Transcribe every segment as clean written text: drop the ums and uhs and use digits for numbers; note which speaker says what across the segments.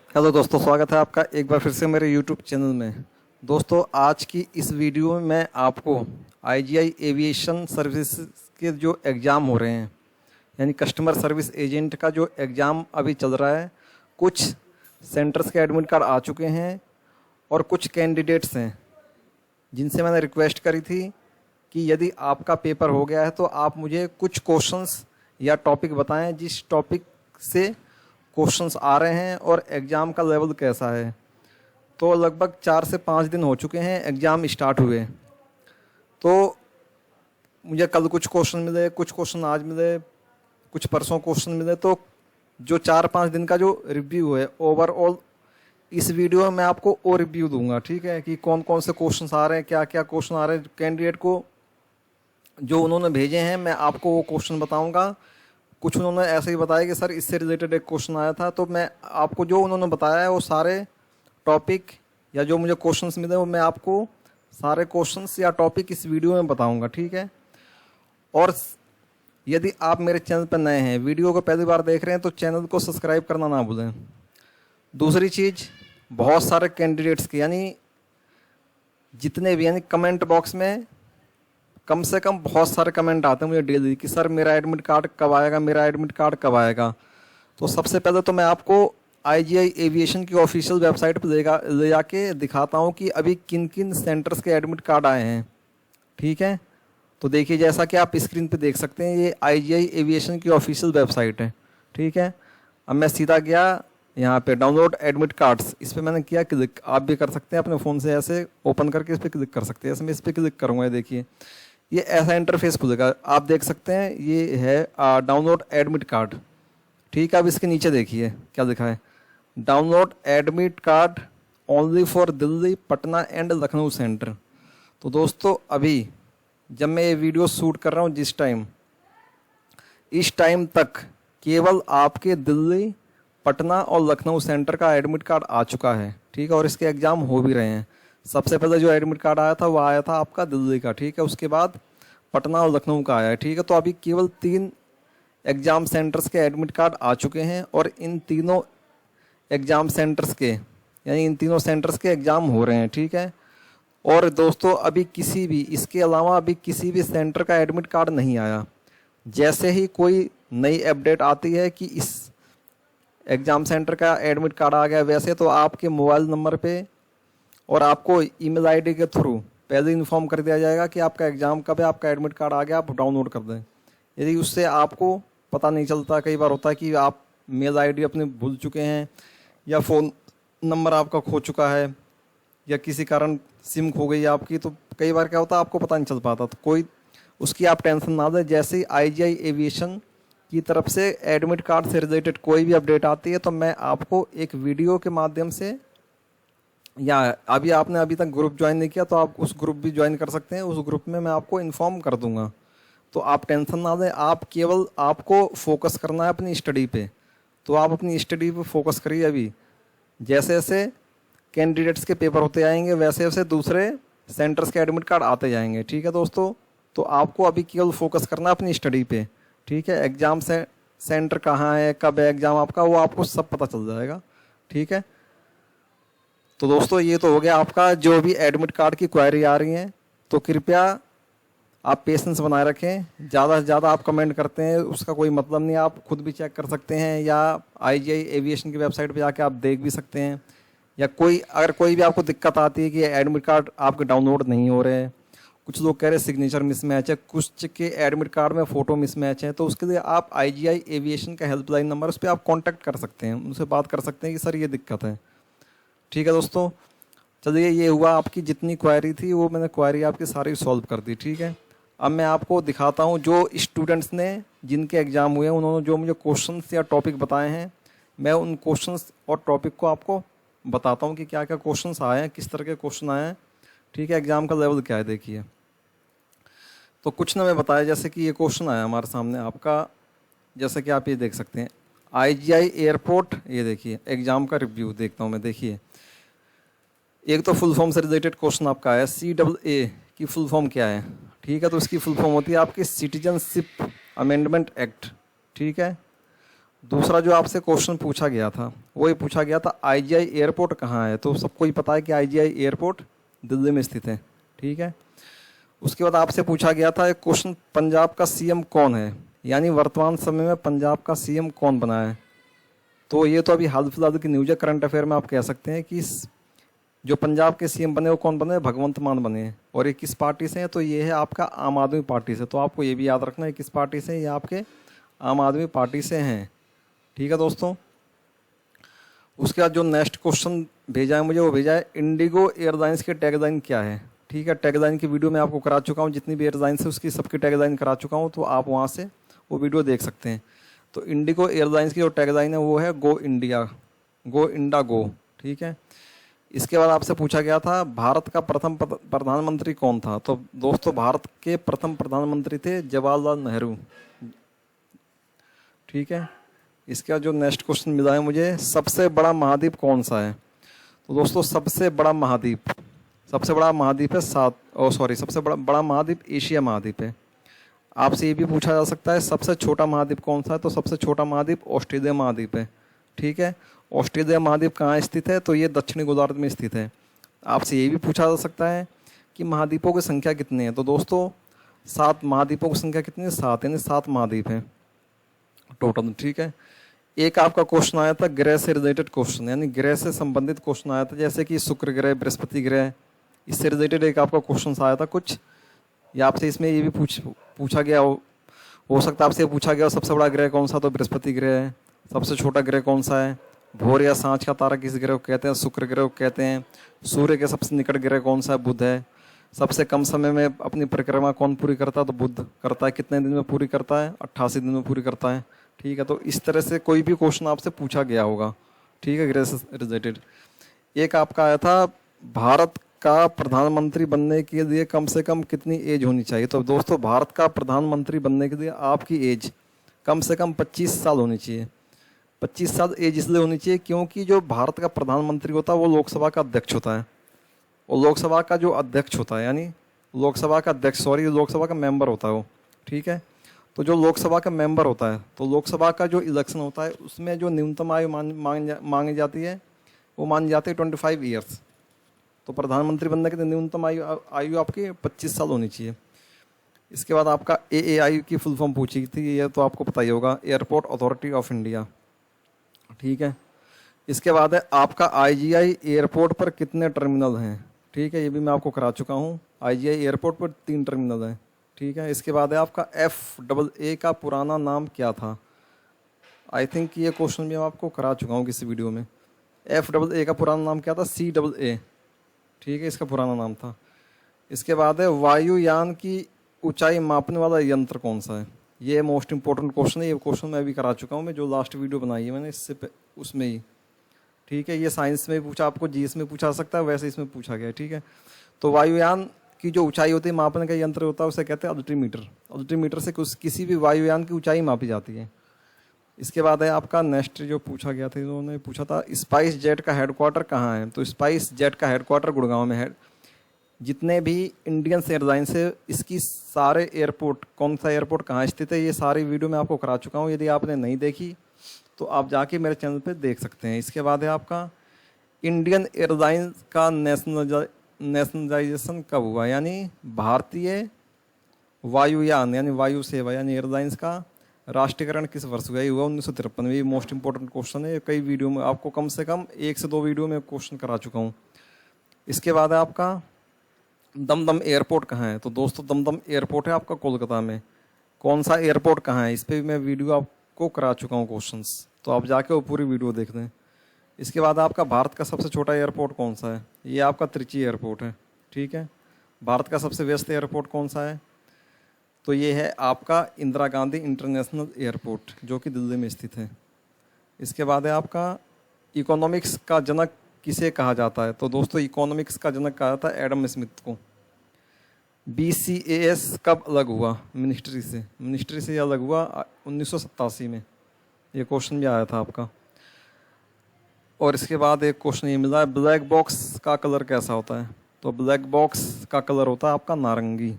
Speaker 1: Hello दोस्तों, स्वागत है आपका एक बार फिर से मेरे यूट्यूब चैनल में। दोस्तों, आज की इस वीडियो में मैं आपको आईजीआई एविएशन सर्विस के जो एग्ज़ाम हो रहे हैं, यानी कस्टमर सर्विस एजेंट का जो एग्ज़ाम अभी चल रहा है, कुछ सेंटर्स के एडमिट कार्ड आ चुके हैं और कुछ कैंडिडेट्स हैं जिनसे मैंने रिक्वेस्ट करी थी कि यदि आपका पेपर हो गया है तो आप मुझे कुछ क्वेश्चंस या टॉपिक बताएं जिस टॉपिक से क्वेश्चंस आ रहे हैं और एग्ज़ाम का लेवल कैसा है। तो लगभग 4 से 5 दिन हो चुके हैं एग्ज़ाम स्टार्ट हुए। तो मुझे कल कुछ क्वेश्चन मिले, कुछ क्वेश्चन आज मिले, कुछ परसों क्वेश्चन मिले। तो जो 4-5 दिन का जो रिव्यू है ओवरऑल इस वीडियो में मैं आपको और रिव्यू दूंगा, ठीक है, कि कौन कौन से क्वेश्चंस आ रहे हैं, क्या क्या क्वेश्चन आ रहे हैं। कैंडिडेट को जो उन्होंने भेजे हैं मैं आपको वो क्वेश्चन बताऊंगा। कुछ उन्होंने ऐसे ही बताया कि सर इससे रिलेटेड एक क्वेश्चन आया था, तो मैं आपको जो उन्होंने बताया है वो सारे टॉपिक या जो मुझे क्वेश्चंस मिले वो मैं आपको सारे क्वेश्चंस या टॉपिक इस वीडियो में बताऊंगा, ठीक है। और यदि आप मेरे चैनल पर नए हैं, वीडियो को पहली बार देख रहे हैं, तो चैनल को सब्सक्राइब करना ना भूलें। दूसरी चीज़, बहुत सारे कैंडिडेट्स के यानी जितने भी यानी कमेंट बॉक्स में कम से कम बहुत सारे कमेंट आते हैं मुझे डेली कि सर मेरा एडमिट कार्ड कब आएगा, मेरा एडमिट कार्ड कब आएगा। तो सबसे पहले तो मैं आपको आईजीआई एविएशन की ऑफिशियल वेबसाइट पर ले जाके दिखाता हूँ कि अभी किन किन सेंटर्स के एडमिट कार्ड आए हैं, ठीक है। तो देखिए, जैसा कि आप स्क्रीन पे देख सकते हैं, ये आईजीआई एविएशन की ऑफिशियल वेबसाइट है, ठीक है। अब मैं सीधा गया यहाँ पे डाउनलोड एडमिट कार्ड्स, इस पर मैंने किया क्लिक। आप भी कर सकते हैं अपने फ़ोन से, ऐसे ओपन करके इस पर क्लिक कर सकते हैं। ऐसे मैं इस पर क्लिक करूँगा, देखिए ये ऐसा इंटरफेस खुलेगा, आप देख सकते हैं ये है डाउनलोड एडमिट कार्ड, ठीक है। अब इसके नीचे देखिए क्या लिखा है, download admit card only for Delhi, Patna and Lucknow centre. तो दोस्तों, अभी जब मैं ये वीडियो शूट कर रहा हूँ इस टाइम तक केवल आपके दिल्ली, पटना और लखनऊ सेंटर का एडमिट कार्ड आ चुका है, ठीक है। और इसके एग्ज़ाम हो भी रहे हैं। सबसे पहले जो एडमिट कार्ड आया था वो आया था आपका दिल्ली का, ठीक है। उसके बाद पटना और लखनऊ का आया है, ठीक है। तो अभी केवल 3 एग्ज़ाम सेंटर्स के एडमिट कार्ड आ चुके हैं और इन तीनों एग्ज़ाम सेंटर्स के यानी इन तीनों सेंटर्स के एग्ज़ाम हो रहे हैं, ठीक है। और दोस्तों, अभी किसी भी इसके अलावा अभी किसी भी सेंटर का एडमिट कार्ड नहीं आया। जैसे ही कोई नई अपडेट आती है कि इस एग्ज़ाम सेंटर का एडमिट कार्ड आ गया, वैसे तो आपके मोबाइल नंबर पे और आपको ईमेल आईडी के थ्रू पहले इन्फॉर्म कर दिया जाएगा कि आपका एग्ज़ाम कब है, आपका एडमिट कार्ड आ गया, आप डाउनलोड कर दें। यदि उससे आपको पता नहीं चलता, कई बार होता है कि आप मेल आईडी अपने भूल चुके हैं या फ़ोन नंबर आपका खो चुका है या किसी कारण सिम खो गई आपकी, तो कई बार क्या होता है आपको पता नहीं चल पाता। तो कोई उसकी आप टेंशन ना लें। जैसे ही आईजीआई एविएशन की तरफ से एडमिट कार्ड से रिलेटेड कोई भी अपडेट आती है तो मैं आपको एक वीडियो के माध्यम से, या अभी आपने अभी तक ग्रुप ज्वाइन नहीं किया तो आप उस ग्रुप भी ज्वाइन कर सकते हैं, उस ग्रुप में मैं आपको इन्फॉर्म कर दूंगा। तो आप टेंशन ना लें, आप केवल आपको फोकस करना है अपनी स्टडी पे। तो आप अपनी स्टडी पे फोकस करिए। अभी जैसे जैसे कैंडिडेट्स के पेपर होते जाएंगे वैसे वैसे दूसरे सेंटर्स के एडमिट कार्ड आते जाएंगे, ठीक है दोस्तों। तो आपको अभी केवल फोकस करना है अपनी स्टडी पे, ठीक है। एग्ज़ाम से सेंटर कहाँ है, कब है एग्ज़ाम आपका, वो आपको सब पता चल जाएगा, ठीक है। तो दोस्तों, ये तो हो गया आपका जो भी एडमिट कार्ड की क्वेरी आ रही है। तो कृपया आप पेशेंस बनाए रखें। ज़्यादा से ज़्यादा आप कमेंट करते हैं उसका कोई मतलब नहीं, आप खुद भी चेक कर सकते हैं या आईजीआई एविएशन की वेबसाइट पे जाके आप देख भी सकते हैं। या अगर कोई भी आपको दिक्कत आती है कि एडमिट कार्ड आपके डाउनलोड नहीं हो रहे हैं, कुछ लोग कह रहे हैं सिग्नेचर मिसमैच है, कुछ के एडमिट कार्ड में फ़ोटो मिसमैच है, तो उसके लिए आप आईजीआई एविएशन का हेल्पलाइन नंबर, उस पर आप कॉन्टैक्ट कर सकते हैं, उनसे बात कर सकते हैं कि सर ये दिक्कत है, ठीक है दोस्तों। चलिए, ये हुआ आपकी जितनी क्वेरी थी वो मैंने क्वेरी आपकी सारी सॉल्व कर दी, ठीक है। अब मैं आपको दिखाता हूँ जो स्टूडेंट्स ने जिनके एग्ज़ाम हुए हैं उन्होंने जो मुझे क्वेश्चंस या टॉपिक बताए हैं, मैं उन क्वेश्चंस और टॉपिक को आपको बताता हूँ कि क्या क्या क्वेश्चंस आए हैं, किस तरह के क्वेश्चन आए हैं, ठीक है। एग्ज़ाम का लेवल क्या है देखिए। तो कुछ ना मैं बताया, जैसे कि ये क्वेश्चन आया हमारे सामने आपका, जैसे कि आप ये देख सकते हैं आईजीआई एयरपोर्ट, ये देखिए एग्ज़ाम का रिव्यू देखता हूँ मैं। देखिए, एक तो फुल फॉर्म से रिलेटेड क्वेश्चन आपका है, CAA की फुल फॉर्म क्या है, ठीक है। तो इसकी फुल फॉर्म होती है आपकी सिटीजनशिप अमेंडमेंट एक्ट, ठीक है। दूसरा जो आपसे क्वेश्चन पूछा गया था वो ये पूछा गया था आईजीआई एयरपोर्ट कहाँ है। तो सबको ही पता है कि आईजीआई एयरपोर्ट दिल्ली में स्थित है, ठीक है। उसके बाद आपसे पूछा गया था एक क्वेश्चन, पंजाब का सीएम कौन है, यानी वर्तमान समय में पंजाब का सीएम कौन बना है। तो ये तो अभी हाल फिलहाल की न्यूज़ है, करंट अफेयर में आप कह सकते हैं कि जो पंजाब के सीएम बने वो कौन बने, भगवंत मान बने हैं। और ये किस पार्टी से है, तो ये है आपका आम आदमी पार्टी से। तो आपको ये भी याद रखना है किस पार्टी से, ये आपके आम आदमी पार्टी से हैं, ठीक है दोस्तों। उसके बाद जो नेक्स्ट क्वेश्चन भेजा है मुझे, वो भेजा है इंडिगो एयरलाइंस की टैगलाइन क्या है, ठीक है। टैगलाइन की वीडियो मैं आपको करा चुका हूँ, जितनी भी एयरलाइंस है उसकी सबकी टैगलाइन करा चुका हूँ, तो आप वहाँ से वो वीडियो देख सकते हैं। तो इंडिगो एयरलाइंस की जो टैगलाइन है वो है गो इंडिया, गो इंडा गो, ठीक है। इसके बाद आपसे पूछा गया था भारत का प्रथम प्रधानमंत्री कौन था। तो दोस्तों भारत के प्रथम प्रधानमंत्री थे जवाहरलाल नेहरू, ठीक है। इसके बाद जो नेक्स्ट क्वेश्चन मिला है मुझे, सबसे बड़ा महाद्वीप कौन सा है। तो दोस्तों सबसे बड़ा महाद्वीप है सबसे बड़ा महाद्वीप एशिया महाद्वीप है। आपसे ये भी पूछा जा सकता है सबसे छोटा महाद्वीप कौन सा है। तो सबसे छोटा महाद्वीप ऑस्ट्रेलिया महाद्वीप है, ठीक है। ऑस्ट्रेलिया महाद्वीप कहाँ स्थित है, तो ये दक्षिणी गोलार्ध में स्थित है। आपसे ये भी पूछा जा सकता है कि महाद्वीपों की संख्या कितनी है। तो दोस्तों 7 महाद्वीपों की संख्या कितनी है, 7, यानी 7 महाद्वीप हैं टोटल, ठीक है। एक आपका क्वेश्चन आया था ग्रह से रिलेटेड क्वेश्चन, यानी ग्रह से संबंधित क्वेश्चन आया था, जैसे कि शुक्र ग्रह, बृहस्पति ग्रह, इससे रिलेटेड एक आपका क्वेश्चन आया था कुछ। या आपसे इसमें ये भी पूछा गया हो सकता है आपसे पूछा गया सबसे बड़ा ग्रह कौन सा, तो बृहस्पति ग्रह है। सबसे छोटा ग्रह कौन सा है, भोर या सांझ का तारा किस ग्रह को कहते हैं, शुक्र ग्रह को कहते हैं। सूर्य के सबसे निकट ग्रह कौन सा है, बुध है। सबसे कम समय में अपनी परिक्रमा कौन पूरी करता है, तो बुध करता है। कितने दिन में पूरी करता है, 88 दिन में पूरी करता है, ठीक है। तो इस तरह से कोई भी क्वेश्चन आपसे पूछा गया होगा, ठीक है, ग्रह से रिलेटेड। एक आपका आया था भारत का प्रधानमंत्री बनने के लिए कम से कम कितनी एज होनी चाहिए। तो दोस्तों भारत का प्रधानमंत्री बनने के लिए आपकी एज कम से कम 25 साल होनी चाहिए। 25 साल एज इसलिए होनी चाहिए क्योंकि जो भारत का प्रधानमंत्री होता है वो लोकसभा का अध्यक्ष होता है, और लोकसभा का जो अध्यक्ष होता है, यानी लोकसभा का मेंबर होता है वो, ठीक है। तो जो लोकसभा का मेंबर होता है, तो लोकसभा का जो इलेक्शन होता है उसमें जो न्यूनतम आयु मांगी जाती है वो मानी जाती है 25 ईयर्स। तो प्रधानमंत्री बनने के लिए न्यूनतम आयु आपकी 25 साल होनी चाहिए। इसके बाद आपका AAI की फुल फॉर्म पूछी थी, ये तो आपको पता ही होगा, एयरपोर्ट अथॉरिटी ऑफ इंडिया, ठीक है। इसके बाद है आपका IGI एयरपोर्ट पर कितने टर्मिनल हैं, ठीक है, ये भी मैं आपको करा चुका हूँ। IGI एयरपोर्ट पर 3 टर्मिनल हैं, ठीक है। इसके बाद है आपका FAA का पुराना नाम क्या था। आई थिंक ये क्वेश्चन भी मैं आपको करा चुका हूँ किसी वीडियो में। FAA का पुराना नाम क्या था, CAA, ठीक है, इसका पुराना नाम था। इसके बाद है वायुयान की ऊंचाई मापने वाला यंत्र कौन सा है। ये मोस्ट इंपॉर्टेंट क्वेश्चन है, ये क्वेश्चन मैं भी करा चुका हूँ, मैं जो लास्ट वीडियो बनाई है मैंने इससे उसमें ही, ठीक है। ये साइंस में पूछा, आपको GS में पूछा सकता है, वैसे इसमें पूछा गया है, ठीक है। तो वायुयान की जो ऊंचाई होती है, मापने का यंत्र होता है, उसे कहते हैं अल्टीमीटर। अल्टीमीटर से किसी भी वायुयान की ऊंचाई मापी जाती है। इसके बाद है आपका नेक्स्ट जो पूछा गया था, इन्होंने पूछा था स्पाइस जेट का हेडक्वार्टर कहाँ है। तो स्पाइस जेट का हेडक्वार्टर गुड़गांव में है। जितने भी इंडियन एयरलाइंस है इसकी सारे एयरपोर्ट, कौन सा एयरपोर्ट कहाँ स्थित है, ये सारी वीडियो मैं आपको करा चुका हूँ। यदि आपने नहीं देखी तो आप जाके मेरे चैनल पे देख सकते हैं। इसके बाद है आपका इंडियन एयरलाइंस का नेशनलाइजेशन कब हुआ, यानी भारतीय वायुयान यानी वायु सेवा यानी एयरलाइंस का राष्ट्रीयकरण किस वर्ष हुआ, ये हुआ 1953 में। ये मोस्ट इंपॉर्टेंट क्वेश्चन है, कई वीडियो में आपको कम से कम 1 से 2 वीडियो में क्वेश्चन करा चुका हूँ। इसके बाद है आपका दमदम एयरपोर्ट कहाँ है। तो दोस्तों दमदम एयरपोर्ट है आपका कोलकाता में। कौन सा एयरपोर्ट कहाँ है, इस पर भी मैं वीडियो आपको करा चुका हूँ क्वेश्चंस, तो आप जाके वो पूरी वीडियो देख लें। इसके बाद आपका भारत का सबसे छोटा एयरपोर्ट कौन सा है, ये आपका त्रिची एयरपोर्ट है, ठीक है। भारत का सबसे व्यस्त एयरपोर्ट कौन सा है, तो ये है आपका इंदिरा गांधी इंटरनेशनल एयरपोर्ट जो कि दिल्ली में स्थित है। इसके बाद है आपका इकोनॉमिक्स का जनक किसे कहा जाता है। तो दोस्तों इकोनॉमिक्स का जनक कहा जाता है एडम स्मिथ को। BCAS कब अलग हुआ, मिनिस्ट्री से अलग हुआ 1987 में। ये क्वेश्चन भी आया था आपका। और इसके बाद एक क्वेश्चन ये मिला है ब्लैक बॉक्स का कलर कैसा होता है। तो ब्लैक बॉक्स का कलर होता है आपका नारंगी,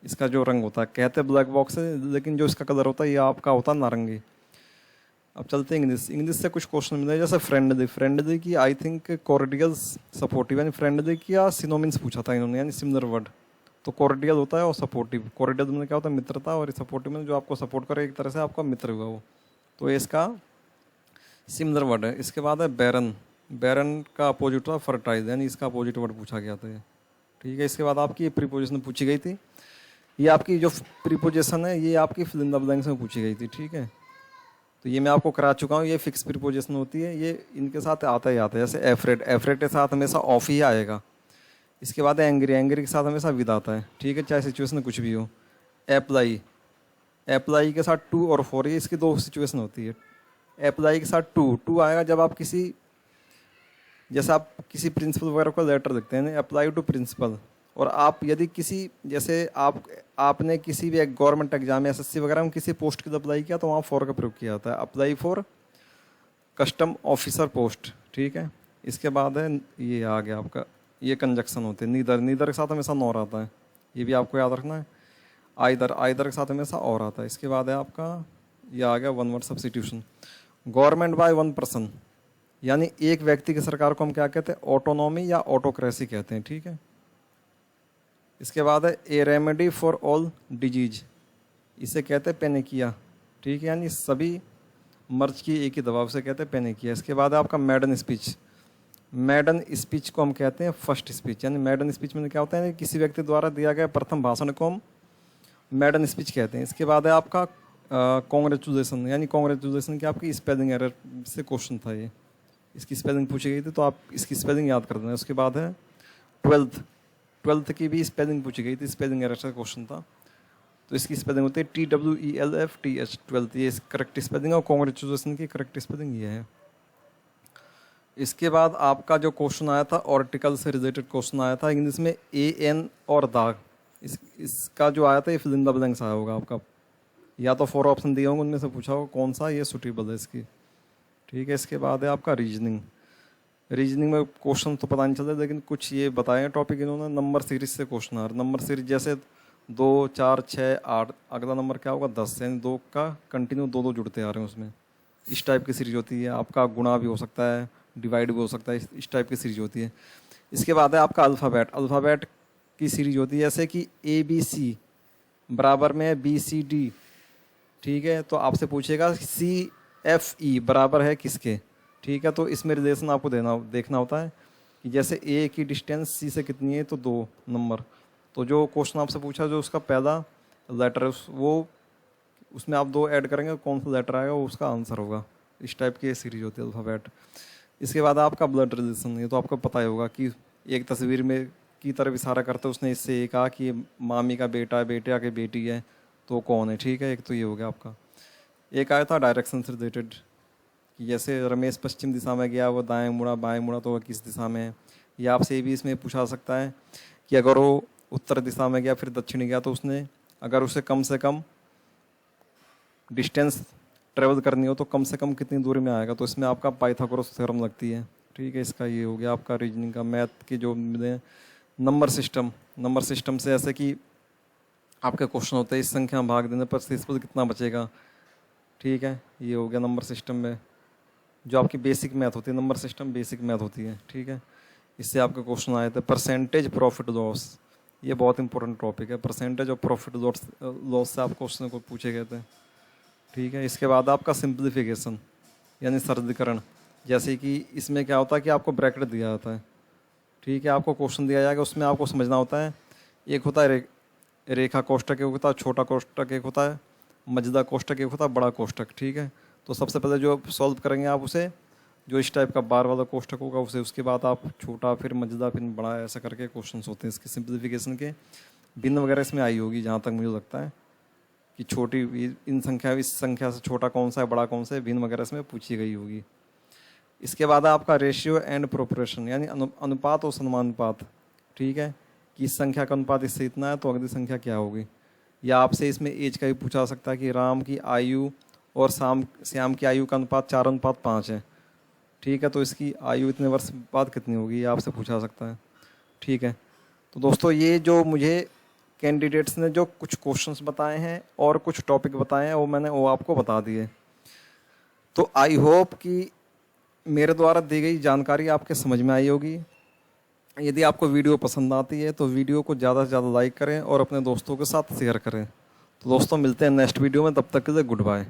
Speaker 1: इसका जो रंग होता है, कहते हैं ब्लैक बॉक्स है लेकिन जो इसका कलर होता है ये आपका होता है नारंगी। अब चलते हैं इंग्लिश। इंग्लिश से कुछ क्वेश्चन मिले, जैसे फ्रेंडली। फ्रेंडली की आई थिंक कॉर्डियल सपोर्टिव, यानी फ्रेंडली की या सिनोनिम्स पूछा था इन्होंने, यानी सिमिलर वर्ड। तो कॉर्डियल होता है और सपोर्टिव। कॉर्डियल में क्या होता है, मित्रता, और सपोर्टिव में जो आपको सपोर्ट करे, एक तरह से आपका मित्र हुआ वो। तो ये इसका सिमिलर वर्ड है। इसके बाद है बैरन। बैरन का अपोजिट था फर्टाइल, यानी इसका अपोजिट वर्ड पूछा गया था ये, ठीक है। इसके बाद आपकी प्रीपोजिशन पूछी गई थी। ये आपकी जो प्रीपोजिशन है ये आपकी फिल इन द ब्लैंक्स में पूछी गई थी, ठीक है। तो ये मैं आपको करा चुका हूँ। ये फिक्स प्रीपोजिशन होती है, ये इनके साथ आता ही आता है। जैसे एफ्रेड, एफ्रेड के साथ हमेशा ऑफ ही आएगा। इसके बाद एंग्री, एंग्री के साथ हमेशा विद आता है, ठीक है, चाहे सिचुएशन कुछ भी हो। अप्लाई, अप्लाई के साथ टू और फॉर, ये इसकी दो सिचुएशन होती है। अप्लाई के साथ टू, टू आएगा जब आप किसी, जैसे आप किसी प्रिंसिपल वगैरह को लेटर लिखते हैं, अप्लाई टू प्रिंसिपल। और आप यदि किसी, जैसे आपने किसी भी एक गवर्नमेंट एग्जाम एसएससी वगैरह में किसी पोस्ट के लिए अप्लाई किया तो वहाँ फॉर का प्रयोग किया जाता है। Apply for custom officer post, ठीक है। इसके बाद है ये आ गया आपका, ये कंजक्शन होते हैं। नीदर, नीदर के साथ हमेशा नॉर आता है, ये भी आपको याद रखना है। आइदर, आइदर के साथ हमेशा और आता है। इसके बाद है आपका ये आ गया one word substitution. Government by one person, यानी एक व्यक्ति की सरकार को हम क्या कहते हैं, ऑटोनॉमी या ऑटोक्रेसी कहते हैं, ठीक है। इसके बाद है ए रेमेडी फॉर ऑल डिजीज, इसे कहते हैं पेनिकिया, ठीक है, यानी सभी मर्ज की एक ही दवा, उसे कहते हैं पेनिकिया। इसके बाद है आपका मैडन स्पीच। मैडन स्पीच को हम कहते हैं फर्स्ट स्पीच, यानी मैडन स्पीच में क्या होता है, किसी व्यक्ति द्वारा दिया गया प्रथम भाषण को हम मैडन स्पीच कहते हैं। इसके बाद है आपका कॉन्ग्रेचुलेसन, यानी कॉन्ग्रेचुलेसन की आपकी स्पेलिंग एरर से क्वेश्चन था ये, इसकी स्पेलिंग पूछी गई थी, तो आप इसकी स्पेलिंग याद कर देना। उसके बाद है ट्वेल्थ, ट्वेल्थ की भी स्पेलिंग पूछी गई थी, स्पेलिंग एरर से क्वेश्चन था, तो इसकी स्पेलिंग होती है TWELFTH, ट्वेल्थ, ये करेक्ट स्पेलिंग है। और कॉन्ग्रेचुलेसन की करेक्ट स्पेलिंग ये है। इसके बाद आपका जो क्वेश्चन आया था आर्टिकल से रिलेटेड क्वेश्चन आया था इंग्लिश में, AN और द, इसका जो आया था ये फिल इन द ब्लैंक्स आया होगा आपका, या तो 4 ऑप्शन दिए होंगे, उनमें से पूछा होगा कौन सा ये सुटेबल है इसकी, ठीक है। इसके बाद है आपका रीजनिंग। रीजनिंग में क्वेश्चन तो पता नहीं चलता, लेकिन कुछ ये बताए टॉपिक इन्होंने, नंबर सीरीज से क्वेश्चन आ रहा। नंबर सीरीज जैसे 2, 4, 6, 8, अगला नंबर क्या होगा 10, यानी 2 का कंटिन्यू 2 जुड़ते आ रहे हैं उसमें, इस टाइप की सीरीज होती है। आपका गुणा भी हो सकता है, डिवाइड भी हो सकता है, इस टाइप की सीरीज होती है। इसके बाद है आपका अल्फ़ाबेट। अल्फ़ाबेट की सीरीज होती है जैसे कि ABC बराबर में BCD, ठीक है। तो आपसे पूछेगा CFE बराबर है किसके, ठीक है। तो इसमें रिलेशन आपको देखना होता है कि जैसे A की डिस्टेंस C से कितनी है, तो 2 नंबर। तो जो क्वेश्चन आपसे पूछा, जो उसका पहला लेटर है वो, उसमें आप 2 ऐड करेंगे, कौन सा लेटर आएगा वो उसका आंसर होगा। इस टाइप की सीरीज होती है अल्फ़ाबेट। इसके बाद आपका ब्लड रिलेशन, ये तो आपको पता ही होगा कि एक तस्वीर में की तरफ इशारा करते उसने इससे ये कहा कि मामी का बेटा है, बेटा की बेटी है, तो कौन है, ठीक है। एक तो ये हो गया आपका। एक आया था डायरेक्शन से रिलेटेड कि जैसे रमेश पश्चिम दिशा में गया, वो दाएं मुड़ा, बाएं मुड़ा, तो वह किस दिशा में है। या आपसे ये भी इसमें पूछा सकता है कि अगर वो उत्तर दिशा में गया फिर दक्षिण गया, तो उसने अगर उसे कम से कम डिस्टेंस ट्रेवल करनी हो तो कम से कम कितनी दूरी में आएगा, तो इसमें आपका पाइथागोरस थ्योरम लगती है, ठीक है। इसका ये हो गया आपका रीजनिंग का। मैथ के जो मिले नंबर सिस्टम, नंबर सिस्टम से ऐसे कि आपके क्वेश्चन होते हैं इस संख्या में भाग देने पर शेषफल कितना बचेगा, ठीक है। ये हो गया नंबर सिस्टम में जो आपकी बेसिक मैथ होती है, नंबर सिस्टम बेसिक मैथ होती है, ठीक है। इससे आपके क्वेश्चन आए थे। परसेंटेज प्रॉफिट लॉस, ये बहुत इंपॉर्टेंट टॉपिक है। परसेंटेज ऑफ प्रॉफिट लॉस से आप क्वेश्चन को पूछे गए थे, ठीक है। इसके बाद आपका सिंप्लीफिकेशन यानी सरलीकरण, जैसे कि इसमें क्या होता है कि आपको ब्रैकेट दिया जाता है, ठीक है। आपको क्वेश्चन दिया जाएगा, उसमें आपको समझना होता है, एक होता है रेखा कोष्टक, एक होता है छोटा कोष्टक, एक होता है मझला कोष्टक, एक होता है बड़ा कोष्टक, ठीक है। तो सबसे पहले जो सॉल्व करेंगे आप उसे, जो इस टाइप का बार वाला कोष्टक होगा उसे, उसके बाद आप छोटा, फिर मझला, फिर बड़ा, ऐसा करके क्वेश्चंस होते हैं इसके सिंप्लीफिकेशन के। भिन्न वगैरह इसमें आई होगी जहाँ तक मुझे लगता है कि छोटी इन संख्या, इस संख्या से छोटा कौन सा है, बड़ा कौन सा है, भिन्न वगैरह इसमें पूछी गई होगी। इसके बाद आपका रेशियो एंड प्रोपोर्शन यानी अनुपात और समानुपात, ठीक है, कि इस संख्या का अनुपात इससे इतना है तो अगली संख्या क्या होगी। या आपसे इसमें एज का भी पूछा सकता है कि राम की आयु और श्याम की आयु का अनुपात 4:5 है, ठीक है। तो इसकी आयु इतने वर्ष बाद कितनी होगी, ये आपसे पूछा सकता है, ठीक है। तो दोस्तों ये जो मुझे कैंडिडेट्स ने जो कुछ क्वेश्चंस बताए हैं और कुछ टॉपिक बताए हैं वो मैंने आपको बता दिए, तो आई होप कि मेरे द्वारा दी गई जानकारी आपके समझ में आई होगी। यदि आपको वीडियो पसंद आती है तो वीडियो को ज़्यादा से ज़्यादा लाइक करें और अपने दोस्तों के साथ शेयर करें। तो दोस्तों मिलते हैं नेक्स्ट वीडियो में, तब तक के लिए गुड बाय।